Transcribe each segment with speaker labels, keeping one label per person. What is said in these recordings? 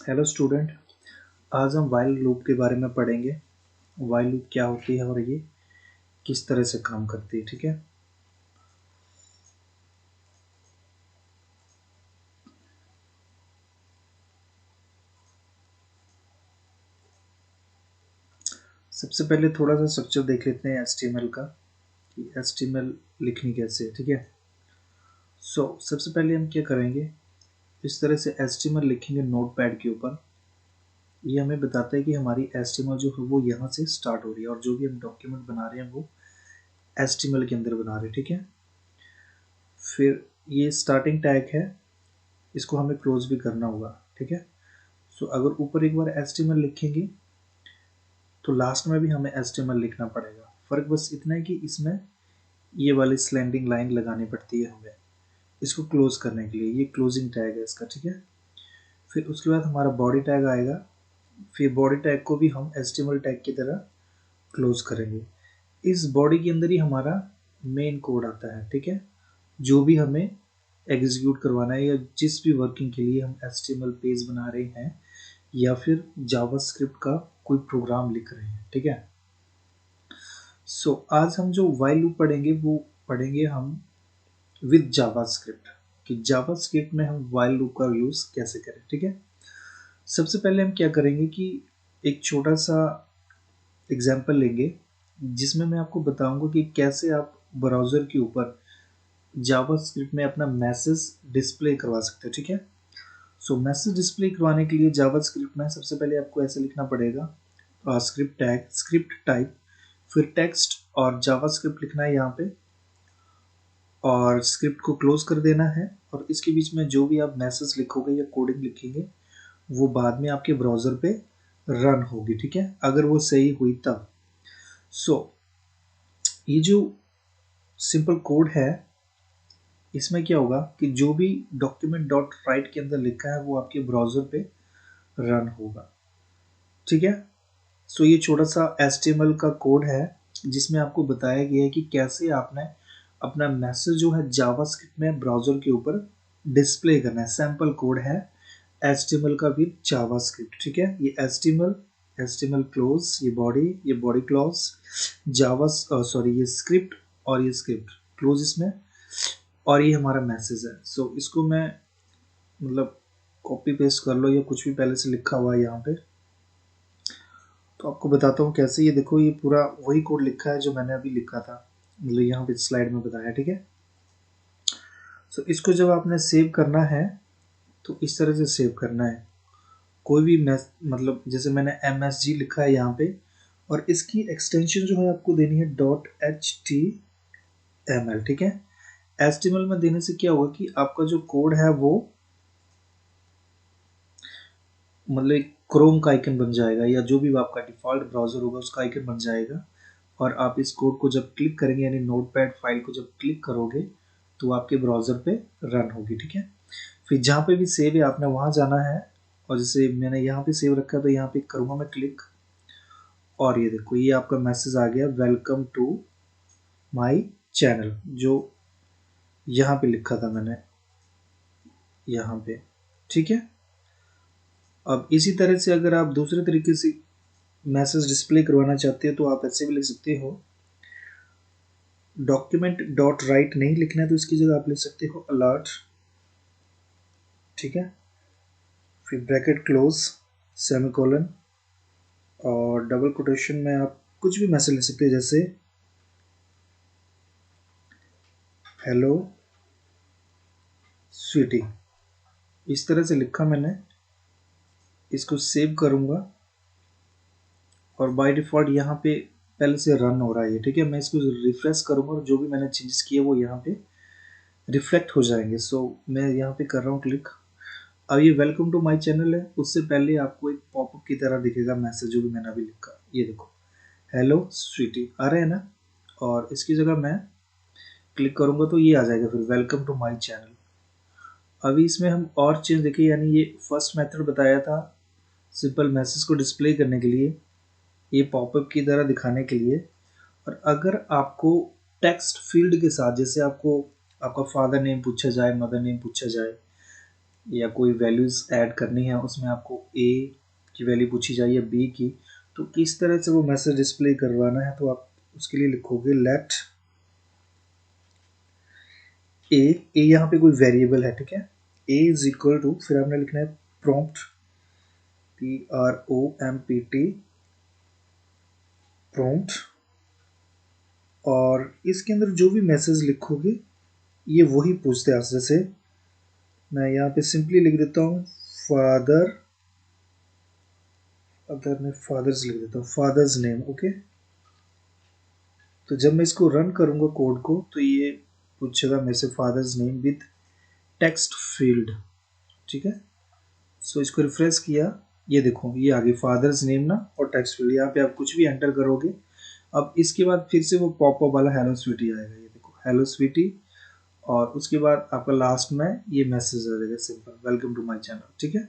Speaker 1: Hello student. आज हम while loop के बारे में पढ़ेंगे। वाइल लूप क्या होती है और ये किस तरह से काम करती है। ठीक है, सबसे पहले थोड़ा सा स्ट्रक्चर देख लेते हैं HTML का कि HTML लिखनी कैसे है। ठीक है, सबसे पहले हम क्या करेंगे, इस तरह से HTML लिखेंगे नोटपैड के ऊपर। ये हमें बताता है कि हमारी HTML जो है वो यहाँ से स्टार्ट हो रही है और जो भी हम डॉक्यूमेंट बना रहे हैं वो HTML के अंदर बना रहे हैं। ठीक है, फिर ये स्टार्टिंग टैग है, इसको हमें क्लोज भी करना होगा। ठीक है, अगर ऊपर एक बार HTML लिखेंगे तो लास्ट में भी हमें HTML लिखना पड़ेगा। फ़र्क बस इतना है कि इसमें ये वाली स्लैंडिंग लाइन लगानी पड़ती है हमें इसको क्लोज करने के लिए। ये क्लोजिंग टैग है इसका। ठीक है, फिर उसके बाद हमारा बॉडी टैग आएगा। फिर बॉडी टैग को भी हम HTML टैग की तरह क्लोज करेंगे। इस बॉडी के अंदर ही हमारा मेन कोड आता है। ठीक है, जो भी हमें एग्जीक्यूट करवाना है या जिस भी वर्किंग के लिए हम HTML पेज बना रहे हैं या फिर जावास्क्रिप्ट का कोई प्रोग्राम लिख रहे हैं। ठीक है, आज हम जो वाइल लूप पढ़ेंगे वो पढ़ेंगे हम विद जावास्क्रिप्ट कि जावास्क्रिप्ट में हम वाइल लूप का यूज़ कैसे करें। ठीक है, सबसे पहले हम क्या करेंगे कि एक छोटा सा एग्जाम्पल लेंगे जिसमें मैं आपको बताऊंगा कि कैसे आप ब्राउज़र के ऊपर जावास्क्रिप्ट में अपना मैसेज डिस्प्ले करवा सकते हैं। ठीक है, मैसेज डिस्प्ले करवाने के लिए जावास्क्रिप्ट में सबसे पहले आपको ऐसे लिखना पड़ेगा स्क्रिप्ट टैग, स्क्रिप्ट टाइप, फिर टेक्स्ट और जावास्क्रिप्ट लिखना है यहाँ पे और स्क्रिप्ट को क्लोज कर देना है। और इसके बीच में जो भी आप मैसेज लिखोगे या कोडिंग लिखेंगे वो बाद में आपके ब्राउज़र पे रन होगी। ठीक है, अगर वो सही हुई तब। ये जो सिंपल कोड है इसमें क्या होगा कि जो भी डॉक्यूमेंट डॉट राइट के अंदर लिखा है वो आपके ब्राउज़र पे रन होगा। ठीक है, ये छोटा सा HTML का कोड है जिसमें आपको बताया गया है कि कैसे आपने अपना मैसेज जो है जावास्क्रिप्ट में ब्राउज़र के ऊपर डिस्प्ले करना है। सैम्पल कोड है HTML का भी जावास्क्रिप्ट। ठीक है, ये HTML क्लोज, ये बॉडी क्लोज, ये स्क्रिप्ट और ये स्क्रिप्ट क्लोज इसमें, और ये हमारा मैसेज है। इसको मैं मतलब कॉपी पेस्ट कर लो या कुछ भी पहले से लिखा हुआ है यहाँ पे तो आपको बताता हूँ कैसे। ये देखो, ये पूरा वही कोड लिखा है जो मैंने अभी लिखा था, मतलब यहाँ पे स्लाइड में बताया। ठीक है, इसको जब आपने सेव करना है तो इस तरह से सेव करना है। कोई भी मतलब जैसे मैंने MSG लिखा है यहाँ पे और इसकी एक्सटेंशन जो है आपको देनी है .html। ठीक है, HTML में देने से क्या होगा कि आपका जो कोड है वो मतलब क्रोम का आइकन बन जाएगा या जो भी आपका डिफ़ॉल्ट ब्राउज़र होगा उसका आइकन बन जाएगा। और आप इस कोड को जब क्लिक करेंगे यानी नोटपैड फाइल को जब क्लिक करोगे तो आपके ब्राउज़र पे रन होगी। ठीक है, फिर जहाँ पे भी सेव है आपने वहाँ जाना है और जैसे मैंने यहाँ पे सेव रखा है तो यहाँ पे करूँगा मैं क्लिक और ये देखो ये आपका मैसेज आ गया, वेलकम टू माई चैनल, जो यहाँ पे लिखा था मैंने यहाँ पे। ठीक है, अब इसी तरह से अगर आप दूसरे तरीके से मैसेज डिस्प्ले करवाना चाहते हो तो आप ऐसे भी लिख सकते हो। डॉक्यूमेंट डॉट राइट नहीं लिखना है तो इसकी जगह आप लिख सकते हो अलर्ट। ठीक है, फिर ब्रैकेट क्लोज, सेमीकोलन और डबल कोटेशन में आप कुछ भी मैसेज लिख सकते हैं जैसे हेलो स्वीटी। इस तरह से लिखा मैंने, इसको सेव करूँगा और बाय डिफ़ॉल्ट यहाँ पे पहले से रन हो रहा है ये। ठीक है, मैं इसको रिफ्रेश करूँगा और जो भी मैंने चेंजेस किए वो यहाँ पे रिफ्लेक्ट हो जाएंगे। मैं यहाँ पे कर रहा हूँ क्लिक। अब ये वेलकम टू माय चैनल है, उससे पहले आपको एक पॉपअप की तरह दिखेगा मैसेज जो भी मैंने अभी लिखा। ये देखो हेलो स्वीटी आ रहे हैं ना, और इसकी जगह मैं क्लिक करूँगा तो ये आ जाएगा फिर वेलकम टू माय चैनल। अभी इसमें हम और चीज़ देखिए, यानी ये फर्स्ट मेथड बताया था सिंपल मैसेज को डिस्प्ले करने के लिए, ये पॉपअप की तरह दिखाने के लिए। और अगर आपको टेक्स्ट फील्ड के साथ जैसे आपको आपका फादर नेम पूछा जाए, मदर नेम पूछा जाए या कोई वैल्यूज़ ऐड करनी है, उसमें आपको ए की वैल्यू पूछी जाए या बी की, तो किस तरह से वो मैसेज डिस्प्ले करवाना है, तो आप उसके लिए लिखोगे लेट ए। ए यहाँ पे कोई वेरिएबल है, ठीक है। ए इज इक्वल टू, फिर आपने लिखना है प्रॉम्प्ट, PROMPT, प्रॉम्प्ट, और इसके अंदर जो भी मैसेज लिखोगे ये वही पूछते हैं। जैसे मैं यहाँ पे सिंपली लिख देता हूँ फादर, अगर मैं फादर्स लिख देता हूँ, फादर्स नेम, ओके। तो जब मैं इसको रन करूँगा कोड को, तो ये पूछेगा मेरे से father's name with text field, ठीक है। सो इसको रिफ्रेश किया, ये देखो ये आ गई फादर्स नेम ना और टेक्स्ट फील्ड। यहाँ पे आप कुछ भी एंटर करोगे, अब इसके बाद फिर से वो पॉपअप वाला हेलो स्वीटी आएगा, ये देखो हेलो स्वीटी, और उसके बाद आपका लास्ट में ये मैसेज आ जाएगा simple, welcome to my channel, ठीक है।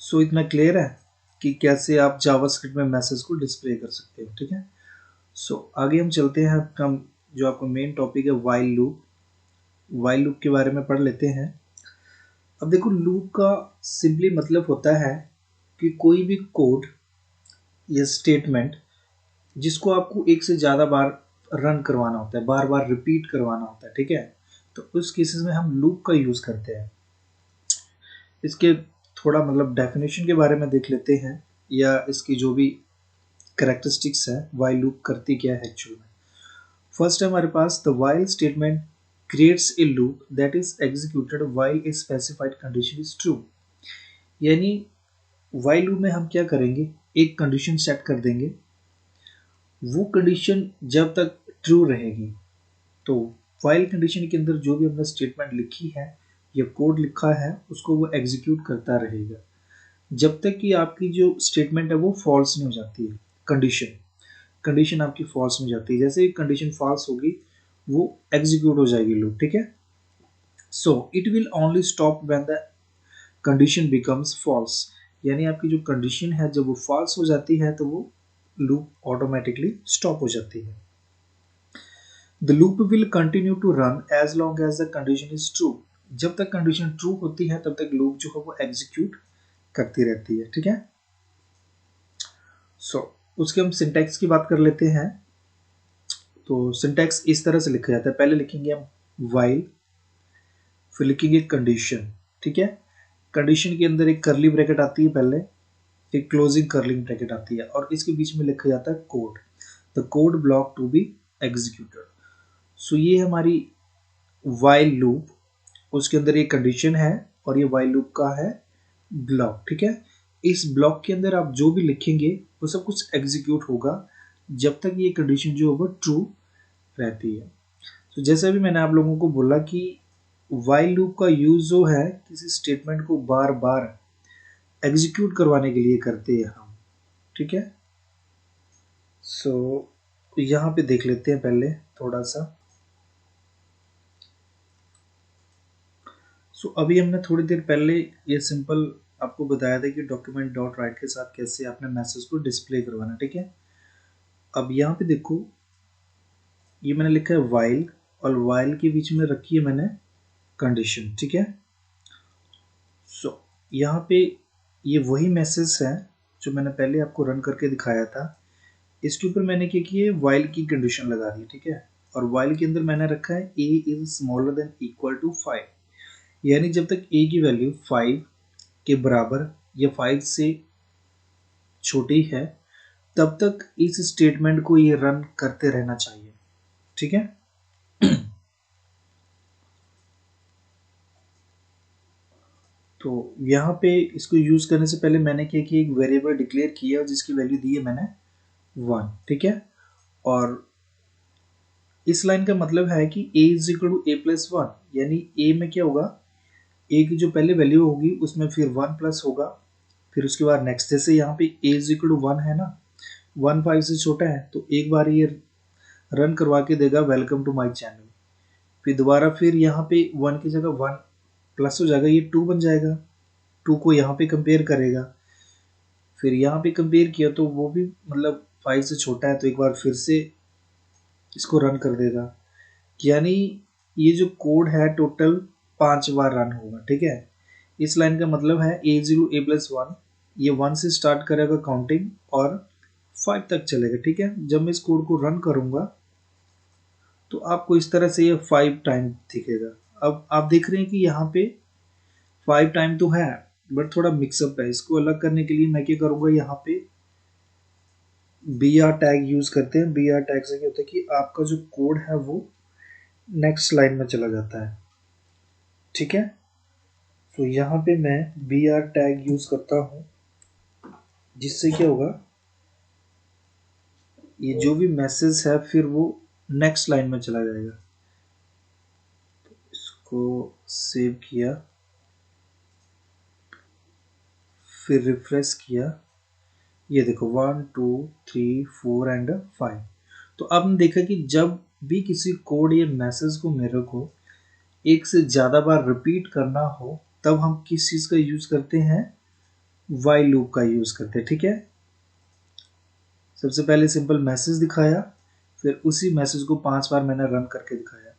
Speaker 1: सो इतना क्लियर है कि कैसे आप जावास्क्रिप्ट में मैसेज को डिस्प्ले कर सकते हो, ठीक है। सो आगे हम चलते हैं, हम जो आपका मेन टॉपिक है व्हाइल लूप, व्हाइल लूप के बारे में पढ़ लेते हैं। अब देखो लूप का सिंपली मतलब होता है कि कोई भी कोड या स्टेटमेंट जिसको आपको एक से ज़्यादा बार रन करवाना होता है, बार बार रिपीट करवाना होता है, ठीक है। तो उस केसेस में हम लूप का यूज़ करते हैं। इसके थोड़ा मतलब डेफिनेशन के बारे में देख लेते हैं, या इसकी जो भी करेक्टरिस्टिक्स है, व्हाइल लूप करती क्या है एक्चुअल में। फर्स्ट है हमारे पास the while statement creates a loop that is executed while a specified condition is true. यानी व्हाइल लूप में हम क्या करेंगे, एक कंडीशन सेट कर देंगे, वो कंडीशन जब तक ट्रू रहेगी, तो व्हाइल कंडीशन के अंदर जो भी हमने स्टेटमेंट लिखी है या कोड लिखा है उसको वो एग्जीक्यूट करता रहेगा जब तक कि आपकी जो स्टेटमेंट है वो फॉल्स नहीं हो जाती है। कंडीशन आपकी फॉल्स नहीं हो जाती है, जैसे ही कंडीशन फॉल्स होगी वो एग्जीक्यूट हो जाएगी लूप, ठीक है। So it will only stop when the condition becomes false. यानी आपकी जो कंडीशन है जब वो फॉल्स हो जाती है तो वो लूप ऑटोमेटिकली स्टॉप हो जाती है। The loop will continue to run as long as the condition is true. जब तक कंडीशन ट्रू होती है तब तक लूप जो है वो एग्जीक्यूट करती रहती है, ठीक है। सो उसके हम सिंटैक्स की बात कर लेते हैं। तो सिंटैक्स इस तरह से लिखा जाता है, पहले लिखेंगे हम व्हाइल, फिर लिखेंगे कंडीशन, ठीक है। कंडीशन के अंदर एक करली ब्रैकेट आती है पहले, एक क्लोजिंग करलिंग ब्रैकेट आती है, और इसके बीच में लिखा जाता है code, the code block to be executed. So ये हमारी व्हाइल लूप, उसके अंदर ये कंडीशन है और ये व्हाइल लूप का है ब्लॉक, ठीक है। इस ब्लॉक के अंदर आप जो भी लिखेंगे वो सब कुछ एग्जीक्यूट होगा जब तक ये कंडीशन जो होगा ट्रू रहती है। तो जैसे अभी मैंने आप लोगों को बोला कि व्हाइल लूप का यूज जो है किसी स्टेटमेंट को बार बार एग्जीक्यूट करवाने के लिए करते हैं हम, ठीक है। सो यहाँ पे देख लेते हैं पहले थोड़ा सा। सो अभी हमने थोड़ी देर पहले ये सिंपल आपको बताया था कि डॉक्यूमेंट डॉट राइट के साथ कैसे आपने मैसेज को डिस्प्ले करवाना, ठीक है। अब यहाँ पे देखो ये मैंने लिखा है व्हाइल, और व्हाइल के बीच में रखी है मैंने कंडीशन, ठीक है। सो यहाँ पे ये वही मैसेज है जो मैंने पहले आपको रन करके दिखाया था। इसके ऊपर मैंने क्या किया है, व्हाइल की कंडीशन लगा दी, ठीक है। और व्हाइल के अंदर मैंने रखा है a is smaller than equal to 5। यानी जब तक a की वैल्यू 5 के बराबर या 5 से छोटी है तब तक इस स्टेटमेंट को ये रन करते रहना चाहिए, ठीक है। तो यहाँ पे इसको यूज करने से पहले मैंने क्या किया, एक वेरिएबल डिक्लेयर किया जिसकी वैल्यू दी है मैंने 1, ठीक है। और इस लाइन का मतलब है कि a is equal to A plus 1, यानी a में क्या होगा, a की जो पहले वैल्यू होगी उसमें फिर 1 प्लस होगा, फिर उसके बाद नेक्स्ट, जैसे यहाँ पे a इज इक्वल टू 1 है ना, 1 5 से छोटा है, तो एक बार ये रन करवा के देगा वेलकम टू माय चैनल, फिर दोबारा फिर यहाँ पे 1 की जगह 1 प्लस हो जाएगा, ये 2 बन जाएगा, 2 को यहाँ पे कंपेयर करेगा, फिर यहाँ पे कंपेयर किया तो वो भी मतलब 5 से छोटा है, तो एक बार फिर से इसको रन कर देगा। यानी ये जो कोड है टोटल 5 बार रन होगा, ठीक है। इस लाइन का मतलब है A0 A+1, ये 1 से स्टार्ट करेगा काउंटिंग और 5 तक चलेगा, ठीक है। जब मैं इस कोड को रन करूंगा तो आपको इस तरह से ये 5 टाइम दिखेगा। अब आप देख रहे हैं कि यहाँ पे 5 टाइम तो है बट थोड़ा मिक्सअप है। इसको अलग करने के लिए मैं क्या करूंगा, यहाँ पे BR टैग यूज करते हैं। BR टैग से क्या होता है कि आपका जो कोड है वो नेक्स्ट लाइन में चला जाता है, ठीक है। तो यहाँ पे मैं BR टैग यूज करता हूँ, जिससे क्या होगा, ये जो भी मैसेज है फिर वो नेक्स्ट लाइन में चला जाएगा। तो इसको सेव किया, फिर रिफ्रेश किया, ये देखो 1 2 3 4 एंड 5। तो अब हमने देखा कि जब भी किसी कोड या मैसेज को मेरे को एक से ज़्यादा बार रिपीट करना हो तब हम किस चीज़ का यूज़ करते हैं, वाइल लूप का यूज़ करते हैं, ठीक है। सबसे पहले सिंपल मैसेज दिखाया, फिर उसी मैसेज को 5 बार मैंने रन करके दिखाया।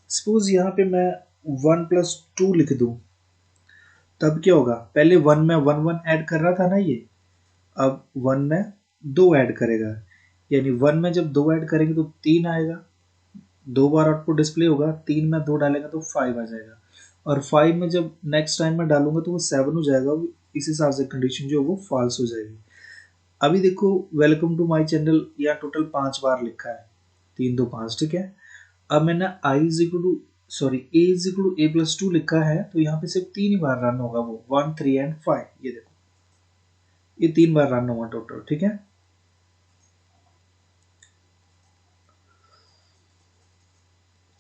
Speaker 1: सपोज यहाँ पे मैं 1+2 लिख दूँ, तब क्या होगा, पहले 1 में 1 1 ऐड कर रहा था ना ये, अब 1 में 2 ऐड करेगा, यानी 1 में जब 2 ऐड करेंगे तो 3 आएगा, 2 बार आउटपुट डिस्प्ले होगा, 3 में 2 डालेंगे तो 5 आ जाएगा, और 5 में जब नेक्स्ट टाइम में डालूंगा तो वो 7 हो जाएगा। इस हिसाब से कंडीशन जो है वो फॉल्स हो जाएगी। अभी देखो वेलकम टू माय चैनल, यहाँ टोटल 5 बार लिखा है, 3 2 5, ठीक है। अब मैंने A+2 लिखा है तो यहाँ पे सिर्फ 3 ही बार रन होगा, वो 1 3 एंड 5, ये देखो ये 3 बार रन होगा टोटल, ठीक है।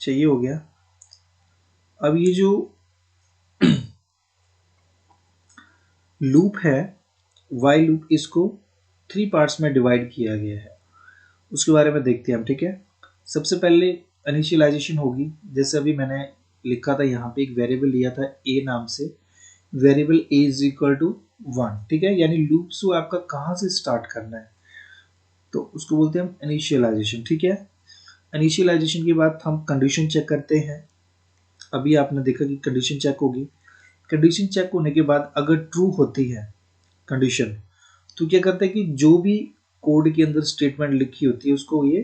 Speaker 1: चाहिए हो गया। अब ये जो लूप है वाइल लूप, इसको 3 पार्ट्स में डिवाइड किया गया है, उसके बारे में देखते हैं हम, ठीक है। सबसे पहले इनिशियलाइजेशन होगी, जैसे अभी मैंने लिखा था यहाँ पे एक वेरिएबल लिया था a नाम से, variable a is equal to 1, ठीक है, यानी लूप को आपका कहाँ से स्टार्ट करना है तो उसको बोलते हैं हम इनिशियलाइजेशन, ठीक है। इनिशियलाइजेशन के बाद हम कंडीशन चेक करते हैं। अभी आपने देखा कि कंडीशन चेक होगी, कंडीशन चेक होने के बाद अगर ट्रू होती है कंडीशन तो क्या करता है कि जो भी कोड के अंदर स्टेटमेंट लिखी होती है उसको ये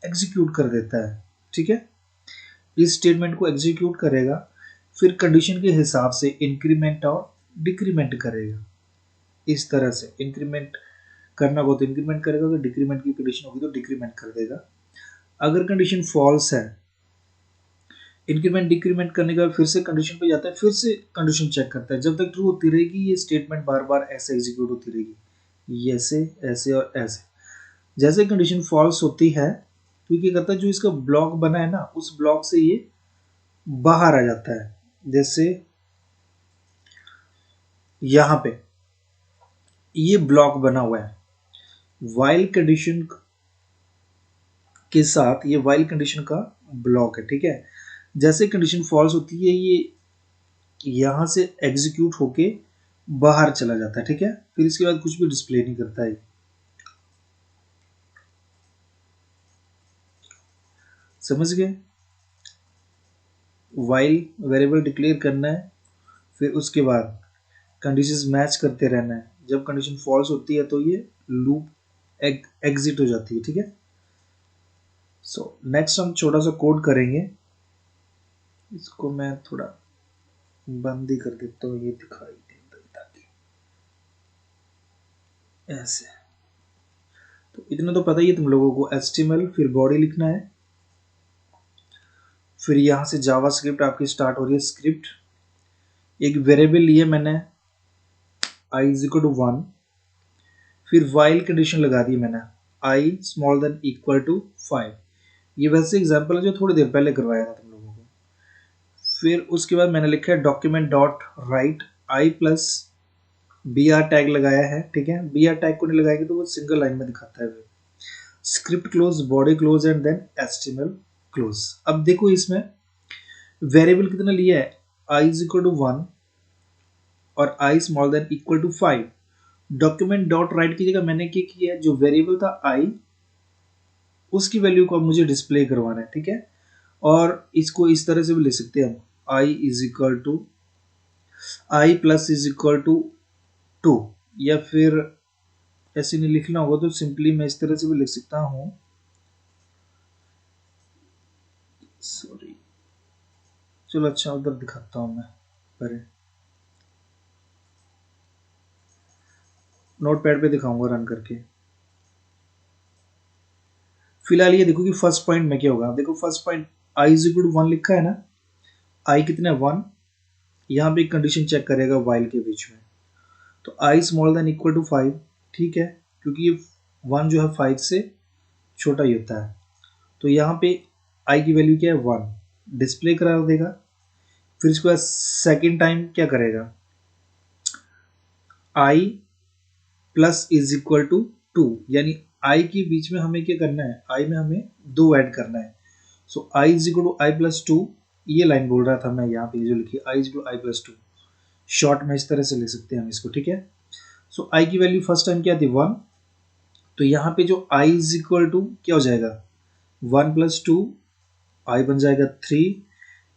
Speaker 1: एग्जीक्यूट कर देता है, ठीक है। इस स्टेटमेंट को एग्जीक्यूट करेगा, फिर कंडीशन के हिसाब से इंक्रीमेंट और डिक्रीमेंट करेगा। इस तरह से इंक्रीमेंट करना हो तो इंक्रीमेंट करेगा, अगर डिक्रीमेंट की कंडीशन होगी तो डिक्रीमेंट कर देगा। अगर कंडीशन फॉल्स है, इंक्रीमेंट डिक्रीमेंट करने के बाद फिर से कंडीशन पे जाता है, फिर से कंडीशन चेक करता है, जब तक ट्रू होती रहेगी ये स्टेटमेंट बार बार ऐसे एग्जीक्यूट होती रहेगी, ऐसे ऐसे और ऐसे। जैसे कंडीशन फॉल्स होती है तो ये क्या करता है, जो इसका ब्लॉक बना है ना उस ब्लॉक से ये बाहर आ जाता है। जैसे यहाँ पे ये ब्लॉक बना हुआ है वाइल कंडीशन के साथ, ये वाइल कंडीशन का ब्लॉक है, ठीक है। जैसे कंडीशन फॉल्स होती है ये यहां से एग्जीक्यूट होके बाहर चला जाता है, ठीक है। फिर इसके बाद कुछ भी डिस्प्ले नहीं करता है। समझ गए, वाइल वेरिएबल डिक्लेयर करना है, फिर उसके बाद कंडीशंस मैच करते रहना है, जब कंडीशन फॉल्स होती है तो ये लूप एग्जिट हो जाती है, ठीक है। सो नेक्स्ट हम छोटा सा कोड करेंगे, इसको मैं थोड़ा बंद ही कर देता हूँ, ये दिखाई देता ताकि ऐसे। तो इतना तो पता ही है तुम लोगों को, HTML फिर बॉडी लिखना है, फिर यहाँ से जावा स्क्रिप्ट आपकी स्टार्ट हो रही है। स्क्रिप्ट एक वेरिएबल लिए मैंने i इज इक्वल टू 1, फिर वाइल कंडीशन लगा दी मैंने i small than equal to 5। ये वैसे एग्जांपल है जो थोड़ी देर पहले करवाया था तुम लोगों को। फिर उसके बाद मैंने लिखा है document dot right i plus BR tag लगाया है, ठीक है। BR टैग को नहीं लगाएंगे तो वो सिंगल लाइन में दिखाता है। Script close, body close and then HTML close. अब देखो इसमें वेरिएबल कितना लिया है, i इज इक्वल टू 1 और i small than equal to 5। Document dot write की जगह मैंने क्या किया है, जो वेरिएबल था i उसकी वैल्यू को अब मुझे डिस्प्ले करवाना है, ठीक है। और इसको इस तरह से भी लिख सकते हैं हम, I is equal to I plus is equal to 2, या फिर ऐसे नहीं लिखना होगा तो सिंपली मैं इस तरह से भी लिख सकता हूँ, सॉरी, चलो अच्छा उधर दिखाता हूँ मैं पहले, नोटपैड पे दिखाऊंगा रन करके। फिलहाल ये देखो कि फर्स्ट पॉइंट में क्या होगा, देखो first point I is equal to 1 लिखा है ना, आई कितना है 1, यहाँ पे एक कंडीशन चेक करेगा वाइल के बीच में, तो I small than equal to 5, ठीक है, क्योंकि ये 1 जो है 5 से छोटा ही होता है, तो यहाँ पे आई की वैल्यू क्या है 1, डिस्प्ले करा देगा। फिर इसके बाद सेकेंड टाइम क्या करेगा, आई प्लस इज इक्वल टू 2, यानी आई के बीच में हमें क्या करना है, आई में हमें 2 ऐड करना है, so I is equal to I plus 2, ये लाइन बोल रहा था मैं यहाँ पे जो लिखी I is equal to I plus 2, short में इस तरह से ले सकते हैं हम इसको, ठीक है। सो आई की वैल्यू फर्स्ट टाइम क्या थी 1, तो यहाँ पे जो आई इज इक्वल टू क्या हो जाएगा 1 प्लस 2, आई बन जाएगा 3,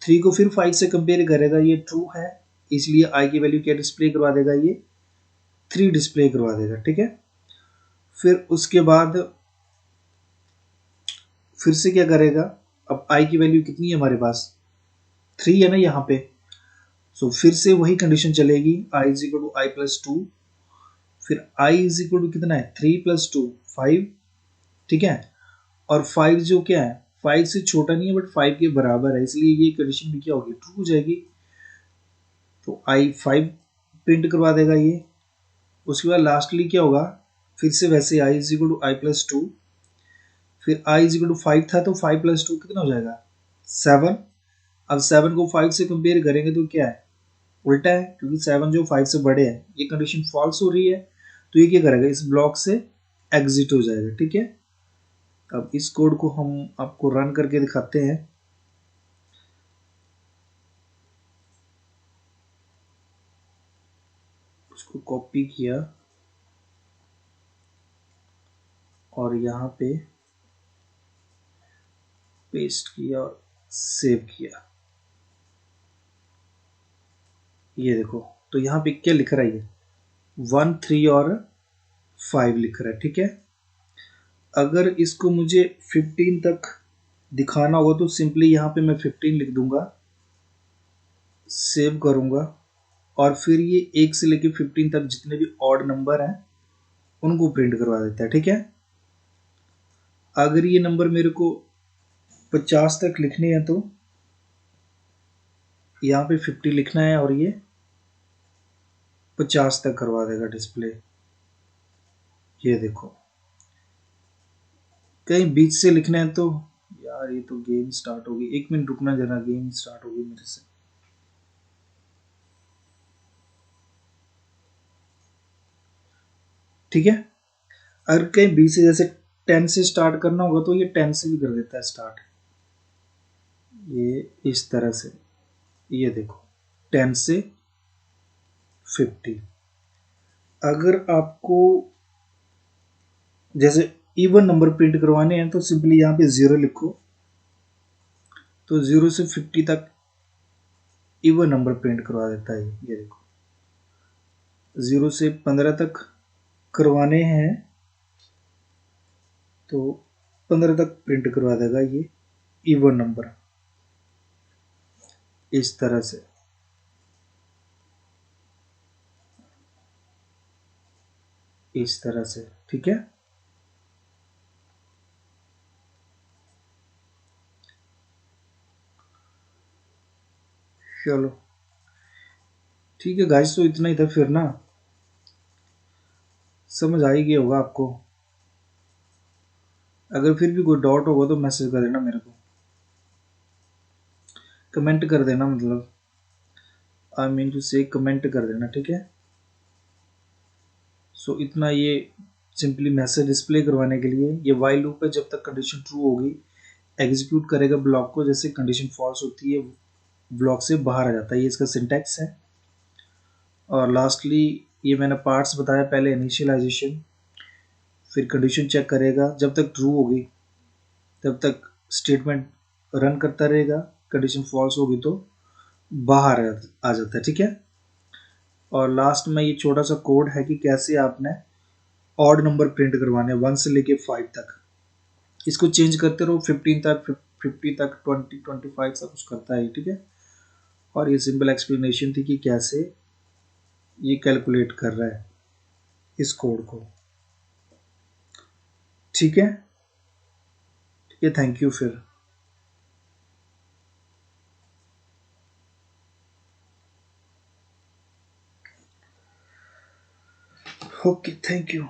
Speaker 1: 3 को फिर 5 से कंपेयर करेगा, ये 2 है, इसलिए आई की वैल्यू क्या डिस्प्ले करवा देगा, ये 3 डिस्प्ले करवा देगा, ठीक है। फिर उसके बाद फिर से क्या करेगा, अब आई की वैल्यू कितनी है हमारे पास 3 है ना यहाँ पे, सो फिर से वही कंडीशन चलेगी, i is equal to I plus 2, फिर आई इज इक्वल टू कितना है 3 प्लस 2 5, ठीक है, और 5 जो क्या है 5 से छोटा नहीं है बट 5 के बराबर है, इसलिए ये कंडीशन भी क्या होगी ट्रू हो जाएगी, तो आई 5 प्रिंट करवा देगा ये। उसके बाद लास्टली क्या होगा, फिर से वैसे i is equal to I plus 2, फिर आई इज इक्वल टू 5 था तो 5 प्लस 2 कितना हो जाएगा 7, अब 7 को 5 से कंपेयर करेंगे तो क्या है उल्टा है, क्योंकि 7 जो 5 से बड़े है, ये कंडीशन फॉल्स हो रही है, तो ये क्या करेगा इस ब्लॉक से एग्जिट हो जाएगा, ठीक है। अब इस कोड को हम आपको रन करके दिखाते हैं, उसको कॉपी किया और यहाँ पे पेस्ट किया और सेव किया, ये देखो, तो यहाँ पे क्या लिख रहा है ये 1 3 और 5 लिख रहा है, ठीक है। अगर इसको मुझे 15 तक दिखाना होगा तो सिंपली यहाँ पे मैं 15 लिख दूंगा, सेव करूंगा, और फिर ये 1 से लेके 15 तक जितने भी ऑड नंबर हैं उनको प्रिंट करवा देता है, ठीक है। अगर ये नंबर मेरे को 50 तक लिखने हैं तो यहाँ पे 50 लिखना है और ये 50 तक करवा देगा डिस्प्ले, ये देखो। कहीं बीच से लिखना है तो यार ये तो गेम स्टार्ट होगी, 1 मिनट रुकना जरा, गेम स्टार्ट होगी मेरे से, ठीक है। अगर कहीं बीच से जैसे 10 से स्टार्ट करना होगा तो ये 10 से भी कर देता है स्टार्ट, ये इस तरह से, ये देखो 10 से 50। अगर आपको जैसे इवन नंबर प्रिंट करवाने हैं तो सिंपली यहाँ पे 0 लिखो, तो 0 से 50 तक इवन नंबर प्रिंट करवा देता है, ये देखो 0 से 15 तक करवाने हैं तो 15 तक प्रिंट करवा देगा ये इवन नंबर, इस तरह से, इस तरह से, ठीक है। चलो ठीक है गाइस, तो इतना ही था फिर ना, समझ आ ही गया होगा आपको। अगर फिर भी कोई डाउट होगा तो मैसेज कर देना मेरे को, कमेंट कर देना, मतलब आई मीन टू से कमेंट कर देना, ठीक है। सो इतना, ये सिंपली मैसेज डिस्प्ले करवाने के लिए, ये वाइल लूप है, जब तक कंडीशन ट्रू होगी एग्जीक्यूट करेगा ब्लॉक को, जैसे कंडीशन फॉल्स होती है ब्लॉक से बाहर आ जाता है, ये इसका सिंटैक्स है। और लास्टली ये मैंने पार्ट्स बताया, पहले इनिशियलाइजेशन, फिर कंडीशन चेक करेगा, जब तक ट्रू होगी तब तक स्टेटमेंट रन करता रहेगा, कंडीशन फॉल्स होगी तो बाहर आ जाता है, ठीक है। और लास्ट में ये छोटा सा कोड है कि कैसे आपने ऑड नंबर प्रिंट करवाने 1 से लेके 5 तक। इसको चेंज करते रहो 15 तक, 50 तक, 20, 25 तक कुछ करता है, ठीक है। और ये सिंपल एक्सप्लेनेशन थी कि कैसे ये कैलकुलेट कर रहा है इस कोड को, ठीक है। ठीक है, थैंक यू फिर। Okay, thank you.